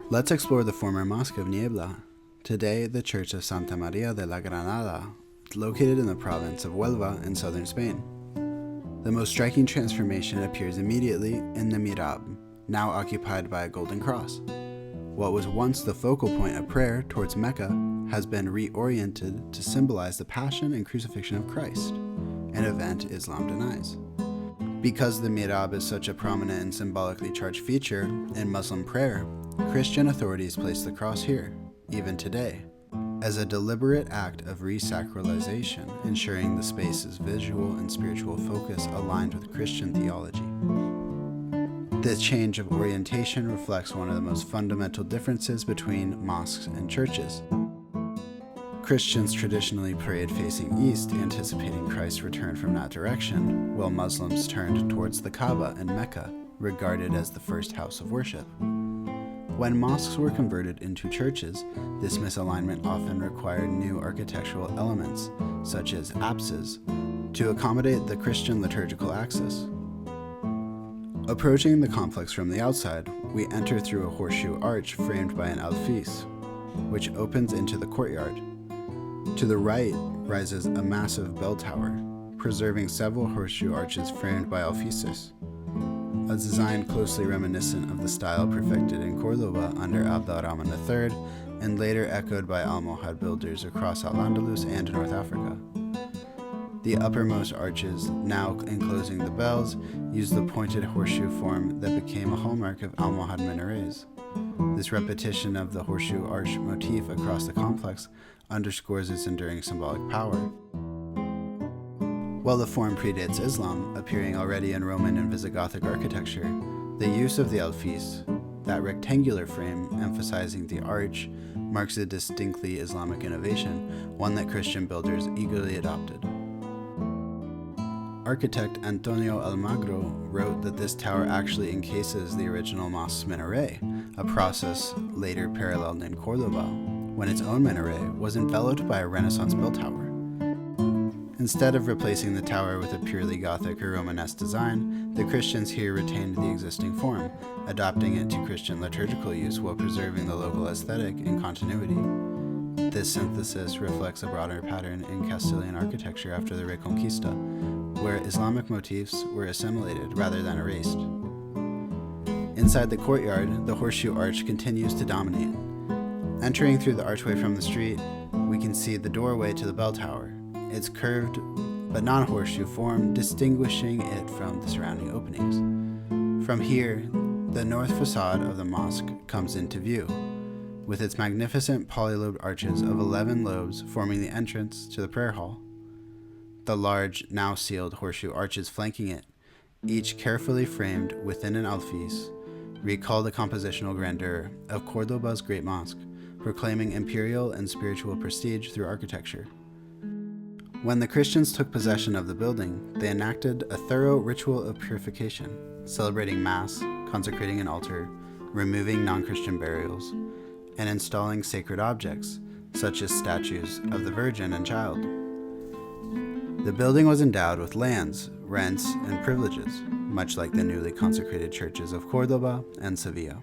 Let's explore the former Mosque of Niebla, today the Church of Santa María de la Granada, located in the province of Huelva in southern Spain. The most striking transformation appears immediately in the mihrab, now occupied by a golden cross. What was once the focal point of prayer towards Mecca has been reoriented to symbolize the passion and crucifixion of Christ, an event Islam denies. Because the mihrab is such a prominent and symbolically charged feature in Muslim prayer, Christian authorities place the cross here, even today, as a deliberate act of resacralization, ensuring the space's visual and spiritual focus aligned with Christian theology. This change of orientation reflects one of the most fundamental differences between mosques and churches. Christians traditionally prayed facing east, anticipating Christ's return from that direction, while Muslims turned towards the Kaaba in Mecca, regarded as the first house of worship. When mosques were converted into churches, this misalignment often required new architectural elements, such as apses, to accommodate the Christian liturgical axis. Approaching the complex from the outside, we enter through a horseshoe arch framed by an alfis, which opens into the courtyard. To the right rises a massive bell tower, preserving several horseshoe arches framed by alfises, a design closely reminiscent of the style perfected in Cordoba under Abd-al-Rahman III and later echoed by Almohad builders across al-Andalus and North Africa. The uppermost arches, now enclosing the bells, use the pointed horseshoe form that became a hallmark of Almohad minarets. This repetition of the horseshoe arch motif across the complex underscores its enduring symbolic power. While the form predates Islam, appearing already in Roman and Visigothic architecture, the use of the alfis, that rectangular frame emphasizing the arch, marks a distinctly Islamic innovation, one that Christian builders eagerly adopted. Architect Antonio Almagro wrote that this tower actually encases the original mosque's minaret, a process later paralleled in Cordoba, when its own minaret was enveloped by a Renaissance bell tower. Instead of replacing the tower with a purely Gothic or Romanesque design, the Christians here retained the existing form, adopting it to Christian liturgical use while preserving the local aesthetic and continuity. This synthesis reflects a broader pattern in Castilian architecture after the Reconquista, where Islamic motifs were assimilated rather than erased. Inside the courtyard, the horseshoe arch continues to dominate. Entering through the archway from the street, we can see the doorway to the bell tower, its curved but non-horseshoe form distinguishing it from the surrounding openings. From here, the north facade of the mosque comes into view, with its magnificent polylobed arches of 11 lobes forming the entrance to the prayer hall. The large, now sealed horseshoe arches flanking it, each carefully framed within an alfis, recall the compositional grandeur of Cordoba's great mosque, proclaiming imperial and spiritual prestige through architecture. When the Christians took possession of the building, they enacted a thorough ritual of purification, celebrating Mass, consecrating an altar, removing non-Christian burials, and installing sacred objects, such as statues of the Virgin and Child. The building was endowed with lands, rents, and privileges, much like the newly consecrated churches of Cordoba and Sevilla.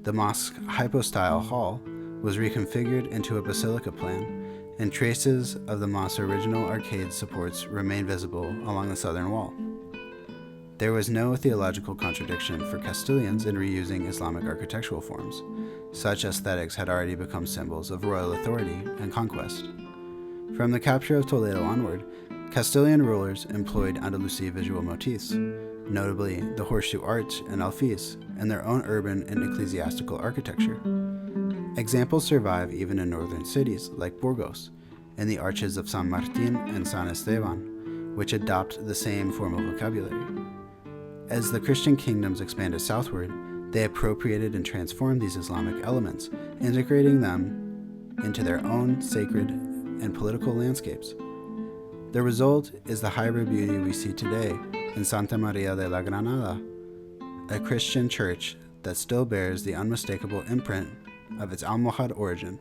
The mosque's hypostyle hall was reconfigured into a basilica plan, and traces of the mosque's original arcade supports remain visible along the southern wall. There was no theological contradiction for Castilians in reusing Islamic architectural forms. Such aesthetics had already become symbols of royal authority and conquest. From the capture of Toledo onward, Castilian rulers employed Andalusi visual motifs, notably the horseshoe arch and alfis, in their own urban and ecclesiastical architecture. Examples survive even in northern cities like Burgos, and the arches of San Martin and San Esteban, which adopt the same formal vocabulary. As the Christian kingdoms expanded southward, they appropriated and transformed these Islamic elements, integrating them into their own sacred and political landscapes. The result is the hybrid beauty we see today in Santa María de la Granada, a Christian church that still bears the unmistakable imprint of its Almohad origin.